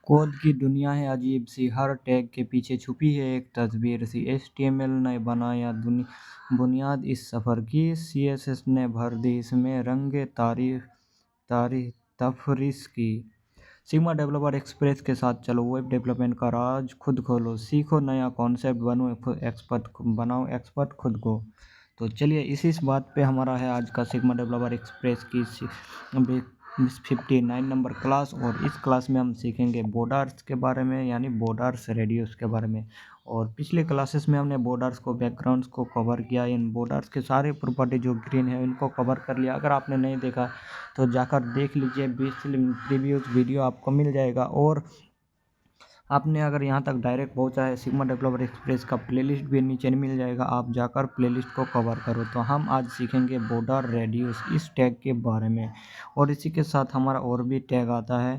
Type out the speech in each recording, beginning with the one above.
Code की दुनिया है अजीब सी, हर टैग के पीछे छुपी है एक तस्वीर सी। HTML ने बनाया बुनियाद इस सफ़र की, CSS ने भर दी इसमें रंगे तारीफ तफरीस की। सिग्मा डेवलपर एक्सप्रेस के साथ चलो, वेब डेवलपमेंट का राज खुद खोलो, सीखो नया कॉन्सेप्ट, बनाओ एक्सपर्ट खुद को। तो चलिए इसी बात पे हमारा है आज का सिग्मा डेवलपर एक्सप्रेस की 59 नंबर क्लास। और इस क्लास में हम सीखेंगे बॉर्डर्स के बारे में, यानी बॉर्डर्स रेडियस के बारे में। और पिछले क्लासेस में हमने बॉर्डर्स को, बैकग्राउंड्स को कवर किया। इन बॉर्डर्स के सारे प्रॉपर्टी जो ग्रीन है इनको कवर कर लिया। अगर आपने नहीं देखा तो जाकर देख लीजिए, प्रीवियस वीडियो आपको मिल जाएगा। और आपने अगर यहाँ तक डायरेक्ट पहुँचा है, सिग्मा डेवलपर एक्सप्रेस का प्लेलिस्ट भी नीचे मिल जाएगा, आप जाकर प्लेलिस्ट को कवर करो। तो हम आज सीखेंगे बॉर्डर रेडियस इस टैग के बारे में। और इसी के साथ हमारा और भी टैग आता है,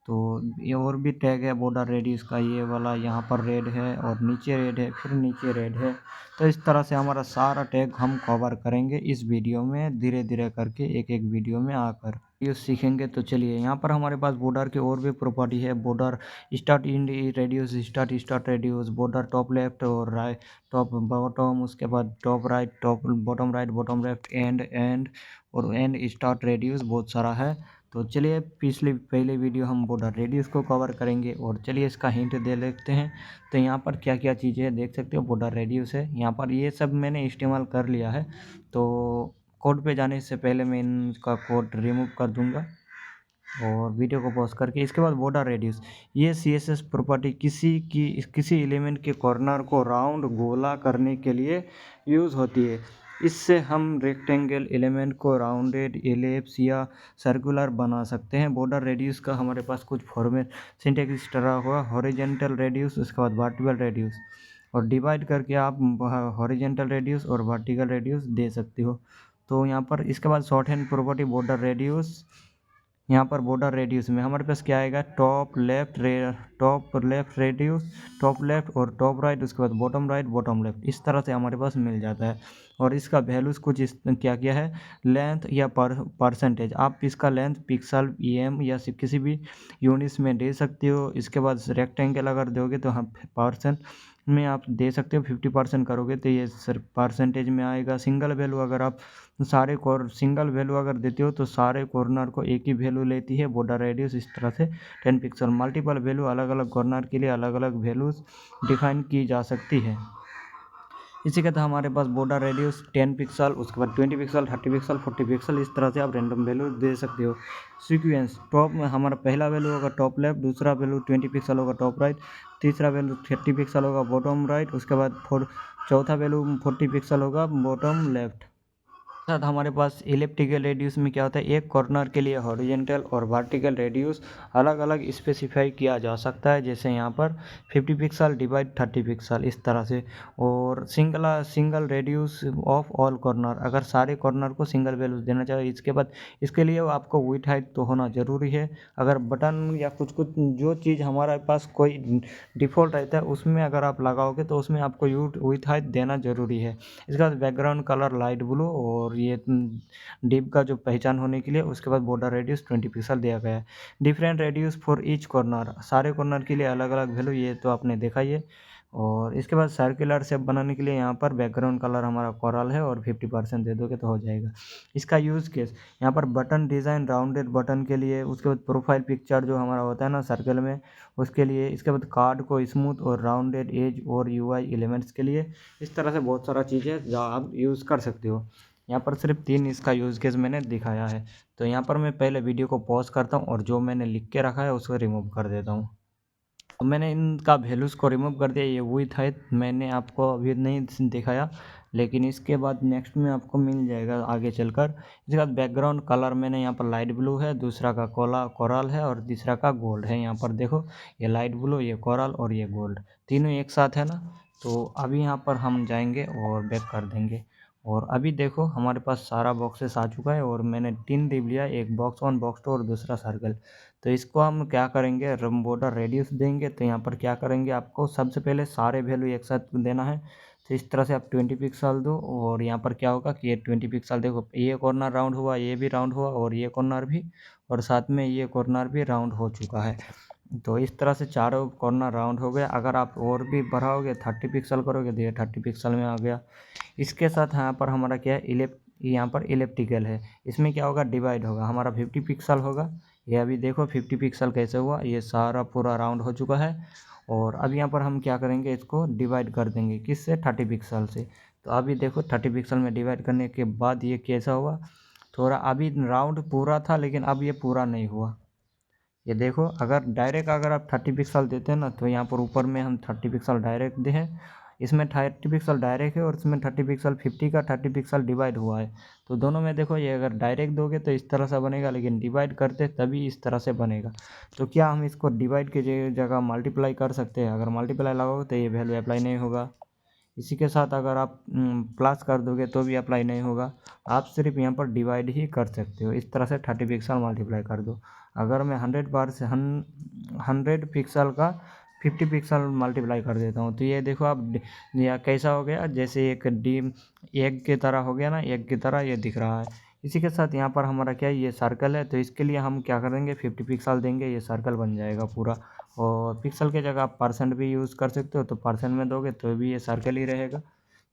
तो ये और भी टैग है बॉर्डर रेडियस का, ये वाला यहाँ पर रेड है और नीचे रेड है, फिर नीचे रेड है। तो इस तरह से हमारा सारा टैग हम कवर करेंगे इस वीडियो में, धीरे धीरे करके एक एक वीडियो में आकर ये सीखेंगे। तो चलिए, यहाँ पर हमारे पास बॉर्डर की और भी प्रॉपर्टी है। Border start in radius, start radius, border top left और राइट, टॉप बॉटम, उसके बाद top right, top bottom right, bottom left, and और एंड स्टार्ट रेडियस, बहुत सारा है। तो चलिए पहले वीडियो हम बॉर्डर रेडियस को कवर करेंगे। और चलिए इसका हिंट दे लेते हैं। तो यहाँ पर क्या क्या चीज़ें हैं देख सकते हो, बॉर्डर रेडियस है यहाँ पर, ये सब मैंने इस्तेमाल कर लिया है। तो कोड पे जाने से पहले मैं इनका कोड रिमूव कर दूंगा और वीडियो को पॉज करके। इसके बाद बॉर्डर रेडियस, ये CSS प्रॉपर्टी किसी एलिमेंट के कॉर्नर को राउंड गोला करने के लिए यूज़ होती है। इससे हम रेक्टेंगल एलिमेंट को राउंडेड, एलिप्स या सर्कुलर बना सकते हैं। बॉर्डर रेडियस का हमारे पास कुछ फॉर्मेट सिंटैक्स इस तरह हुआ, हॉरिजेंटल रेडियस, उसके बाद वर्टिकल रेडियस, और डिवाइड करके आप हॉरिजेंटल रेडियस और वर्टिकल रेडियस दे सकते हो। तो यहाँ पर इसके बाद short hand property border radius, यहाँ पर बॉर्डर रेडियस में हमारे पास क्या आएगा, top left radius, top left और टॉप राइट, उसके बाद बॉटम राइट, बॉटम लेफ्ट, इस तरह से हमारे पास मिल जाता है। और इसका वैल्यूज़ कुछ इस क्या है, लेंथ या परसेंटेज, आप इसका लेंथ पिक्सल, EM या किसी भी यूनिट्स में दे सकते हो। इसके बाद रेक्टेंगल अगर दोगे तो हम परसेंट में आप दे सकते हो, 50% करोगे तो ये सिर्फ परसेंटेज में आएगा। सिंगल वैल्यू अगर आप सिंगल वैल्यू अगर देते हो तो सारे कॉर्नर को एक ही वैल्यू लेती है बॉर्डर रेडियस, इस तरह से 10 पिक्सल। मल्टीपल वैल्यू अलग अलग कॉर्नर के लिए अलग अलग वैल्यूज डिफाइन की जा सकती है। इसी के तहत हमारे पास बॉर्डर रेडियस 10 पिक्सल, उसके बाद 20 पिक्सल, 30 पिक्सल, 40 पिक्सल, इस तरह से आप रैंडम वैल्यू दे सकते हो। सीक्वेंस, टॉप में हमारा पहला वैल्यू होगा टॉप लेफ्ट, दूसरा वैल्यू 20 पिक्सल होगा टॉप राइट, तीसरा वैल्यू 30 पिक्सल होगा बॉटम राइट, उसके बाद चौथा वैल्यू 40 पिक्सल होगा बॉटम लेफ्ट। साथ हमारे पास इलिप्टिकल रेडियस में क्या होता है, एक कॉर्नर के लिए हॉरिजेंटल और वर्टिकल रेडियस अलग अलग स्पेसिफाई किया जा सकता है। जैसे यहाँ पर 50 पिक्सल डिवाइड 30 पिक्सल, इस तरह से। और single radius of all corner, अगर सारे कॉर्नर को सिंगल वैल्यूज देना चाहिए। इसके बाद इसके लिए आपको विड्थ हाइट तो होना ज़रूरी है। अगर बटन या कुछ जो चीज़ हमारे पास कोई डिफ़ॉल्ट रहता है उसमें अगर आप लगाओगे तो उसमें आपको विड्थ हाइट देना ज़रूरी है। इसके बाद बैकग्राउंड कलर लाइट ब्लू, और ये डिप का जो पहचान होने के लिए उसके बाद बॉर्डर रेडियस 20 पिक्सल दिया गया है। Different radius for each corner, सारे कॉर्नर के लिए अलग अलग वैल्यू, ये तो आपने देखा ही है। और इसके बाद सर्कुलर शेप बनाने के लिए यहाँ पर बैकग्राउंड कलर हमारा कोरल है और 50% दे दोगे तो हो जाएगा। इसका यूज़ केस, यहाँ पर बटन डिज़ाइन राउंडेड बटन के लिए, उसके बाद प्रोफाइल पिक्चर जो हमारा होता है ना सर्कल में, उसके लिए। इसके बाद कार्ड को स्मूथ और राउंडेड एज और UI एलिमेंट्स के लिए। इस तरह से बहुत सारा चीज़ें जो आप यूज़ कर सकते हो। यहाँ पर सिर्फ 3 इसका यूज़ केस मैंने दिखाया है। तो यहाँ पर मैं पहले वीडियो को पॉज करता हूँ और जो मैंने लिख के रखा है उसको रिमूव कर देता हूँ। तो मैंने इनका वैल्यूज़ को रिमूव कर दिया। ये विड्थ हाइट मैंने आपको अभी नहीं दिखाया, लेकिन इसके बाद नेक्स्ट में आपको मिल जाएगा आगे चलकर। इसके बाद बैकग्राउंड कलर मैंने यहाँ पर लाइट ब्लू है, दूसरा का कोरल है और तीसरा का गोल्ड है। यहाँ पर देखो, ये लाइट ब्लू, ये कोरल और ये गोल्ड, तीनों एक साथ है ना। तो अभी यहाँ पर हम जाएंगे और बैक कर देंगे। और अभी देखो हमारे पास सारा बॉक्सेस आ चुका है और मैंने 3 डिव लिया, एक बॉक्स 1, बॉक्स 2 और दूसरा सर्कल। तो इसको हम क्या करेंगे, बॉर्डर रेडियस देंगे। तो यहाँ पर क्या करेंगे, आपको सबसे पहले सारे वैल्यू एक साथ देना है। तो इस तरह से आप 20 पिक्सल दो, और यहाँ पर क्या होगा कि ये 20 पिक्सल, देखो ये कॉर्नर राउंड हुआ, ये भी राउंड हुआ और ये कॉर्नर भी, और साथ में ये कॉर्नर भी राउंड हो चुका है। तो इस तरह से चारों कॉर्नर राउंड हो गया। अगर आप और भी बढ़ाओगे 30 पिक्सल करोगे तो ये 30 पिक्सल में आ गया। इसके साथ यहाँ पर हमारा क्या है, यहाँ पर इलेप्टिकल है। इसमें क्या होगा, डिवाइड होगा, हमारा 50 पिक्सल होगा। ये अभी देखो 50 पिक्सल कैसे हुआ, ये सारा पूरा राउंड हो चुका है। और अब यहाँ पर हम क्या करेंगे, इसको डिवाइड कर देंगे, किससे, 30 पिक्सल से। तो अभी देखो 30 पिक्सल में डिवाइड करने के बाद ये कैसा हुआ, थोड़ा अभी राउंड पूरा था लेकिन अब ये पूरा नहीं हुआ। ये देखो, अगर आप 30 पिक्सल देते हैं ना, तो यहाँ पर ऊपर में हम 30 पिक्सल डायरेक्ट दे हैं, इसमें 30 पिक्सल डायरेक्ट है और इसमें 30 पिक्सल 50 का 30 पिक्सल डिवाइड हुआ है। तो दोनों में देखो, ये अगर डायरेक्ट दोगे तो इस तरह से बनेगा, लेकिन डिवाइड करते तभी इस तरह से बनेगा। तो क्या हम इसको डिवाइड की जगह मल्टीप्लाई कर सकते हैं? अगर मल्टीप्लाई लगाओगे तो ये वैल्यू अप्लाई नहीं होगा। इसी के साथ अगर आप प्लस कर दोगे तो भी अप्लाई नहीं होगा। आप सिर्फ यहाँ पर डिवाइड ही कर सकते हो। इस तरह से 30 पिक्सल मल्टीप्लाई कर दो। अगर मैं 100 बार से 100 पिक्सल का 50 पिक्सल मल्टीप्लाई कर देता हूँ, तो ये देखो आप या कैसा हो गया, जैसे एक एग की तरह हो गया ना, एग की तरह ये दिख रहा है। इसी के साथ यहाँ पर हमारा क्या है, ये सर्कल है, तो इसके लिए हम क्या करेंगे, 50 पिक्सल देंगे, ये सर्कल बन जाएगा पूरा। और पिक्सल के जगह आप परसेंट भी यूज़ कर सकते हो, तो परसेंट में दोगे तो भी ये सर्कल ही रहेगा।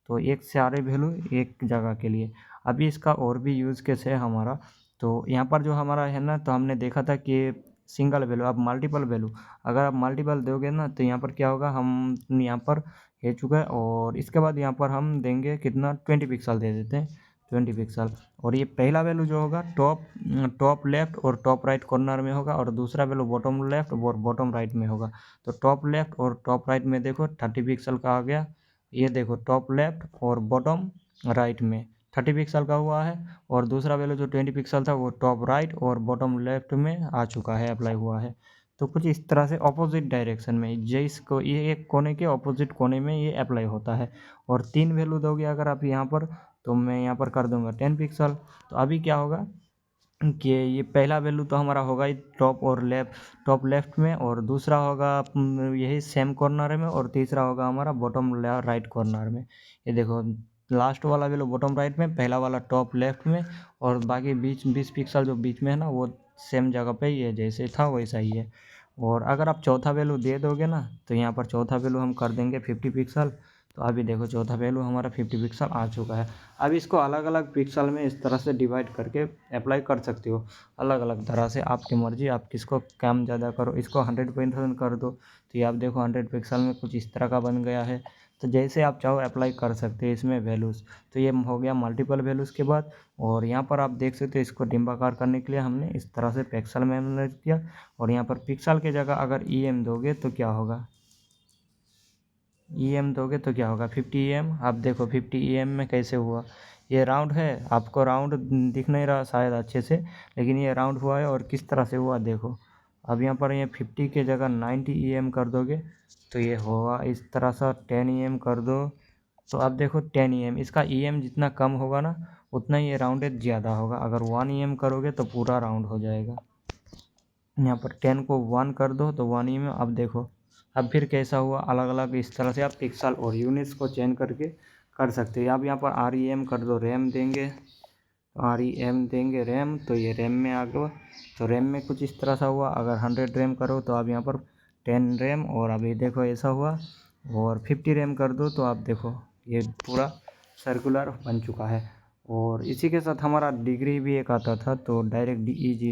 तो एक सारे वैल्यू एक जगह के लिए। अभी इसका और भी यूज़ केस है हमारा। तो यहाँ पर जो हमारा है ना, तो हमने देखा था कि सिंगल वैल्यू, अब मल्टीपल वैल्यू, अगर आप मल्टीपल दोगे ना तो यहाँ पर क्या होगा, हम यहाँ पर है चुका है। और इसके बाद यहाँ पर हम देंगे कितना, 20 पिक्सल दे देते हैं, 20 पिक्सल। और ये पहला वैल्यू जो होगा टॉप लेफ्ट और टॉप राइट कॉर्नर में होगा, और दूसरा वैल्यू बॉटम लेफ्ट और बॉटम राइट में होगा। तो टॉप लेफ्ट और टॉप राइट में देखो 30 पिक्सल का आ गया। ये देखो टॉप लेफ्ट और बॉटम राइट में 30 पिक्सल का हुआ है। और दूसरा वैल्यू जो 20 पिक्सल था वो टॉप राइट और बॉटम लेफ्ट में आ चुका है, अप्लाई हुआ है। तो कुछ इस तरह से ऑपोजिट डायरेक्शन में, जिसको ये एक कोने के ऑपोजिट कोने में ये अप्लाई होता है। और 3 वैल्यू दोगे अगर आप यहाँ पर, तो मैं यहाँ पर कर दूंगा 10 पिक्सल। तो अभी क्या होगा कि ये पहला वैल्यू तो हमारा होगा ही टॉप लेफ्ट में, और दूसरा होगा यही सेम कॉर्नर में, और तीसरा होगा हमारा बॉटम राइट कॉर्नर में। ये देखो, लास्ट वाला वैल्यू बॉटम राइट में, पहला वाला टॉप लेफ्ट में, और बाकी 20 पिक्सल जो बीच में है ना, वो सेम जगह पे ये जैसे था वैसा ही है। और अगर आप चौथा वैल्यू दे दोगे ना, तो यहाँ पर चौथा वैल्यू हम कर देंगे 50 पिक्सल। तो अभी देखो चौथा वैल्यू हमारा 50 पिक्सल आ चुका है। अब इसको अलग अलग पिक्सल में इस तरह से डिवाइड करके अप्लाई कर सकते हो, अलग अलग तरह से, आपकी मर्जी, आप किसको कम ज़्यादा करो। इसको 100% कर दो, तो ये आप देखो 100 पिक्सल में कुछ इस तरह का बन गया है। तो जैसे आप चाहो अप्लाई कर सकते हैं इसमें वैल्यूज़। तो ये हो गया मल्टीपल वैल्यूज़ के बाद। और यहाँ पर आप देख सकते हो, इसको डिम्बाकार करने के लिए हमने इस तरह से पिक्सल में एनालाइज किया। और यहाँ पर पिक्सल की जगह अगर EM दोगे तो क्या होगा, EM दोगे तो क्या होगा, 50 EM। आप देखो 50 EM में कैसे हुआ, ये राउंड है, आपको राउंड दिख नहीं रहा शायद अच्छे से, लेकिन ये राउंड हुआ है। और किस तरह से हुआ देखो। अब यहाँ पर ये 50 के जगह 90 EM कर दोगे तो ये होगा इस तरह से। 10 EM कर दो तो अब देखो 10 EM, इसका EM जितना कम होगा ना, उतना ही ये राउंडेड ज़्यादा होगा। अगर 1 EM करोगे तो पूरा राउंड हो जाएगा। यहाँ पर 10 को 1 कर दो तो 1 EM। अब देखो, अब फिर कैसा हुआ, अलग अलग इस तरह से आप पिक्सल और यूनिट्स को चेंज करके कर सकते हो। अब यहाँ पर REM कर दो, रैम देंगे, REM देंगे रैम, तो ये रैम में आ गया। तो रैम में कुछ इस तरह सा हुआ। अगर 100 रैम करो तो आप यहाँ पर 10 रैम, और अभी देखो ऐसा हुआ। और 50 रैम कर दो तो आप देखो ये पूरा सर्कुलर बन चुका है। और इसी के साथ हमारा डिग्री भी एक आता था, तो डायरेक्ट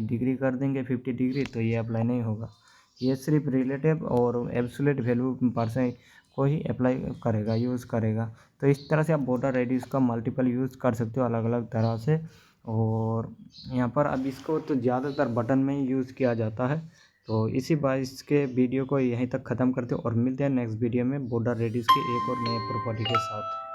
डिग्री कर देंगे 50 डिग्री, तो ये अप्लाई नहीं होगा। ये सिर्फ रिलेटिव और एब्सोल्यूट वैल्यू परसेंट को ही अप्लाई करेगा, यूज़ करेगा। तो इस तरह से आप बॉर्डर रेडियस का मल्टीपल यूज़ कर सकते हो अलग अलग तरह से। और यहाँ पर अब इसको तो ज़्यादातर बटन में ही यूज़ किया जाता है। तो इसी बात इसके वीडियो को यहीं तक ख़त्म करते हो, और मिलते हैं नेक्स्ट वीडियो में बॉर्डर रेडियस के एक और नए प्रॉपर्टी के साथ।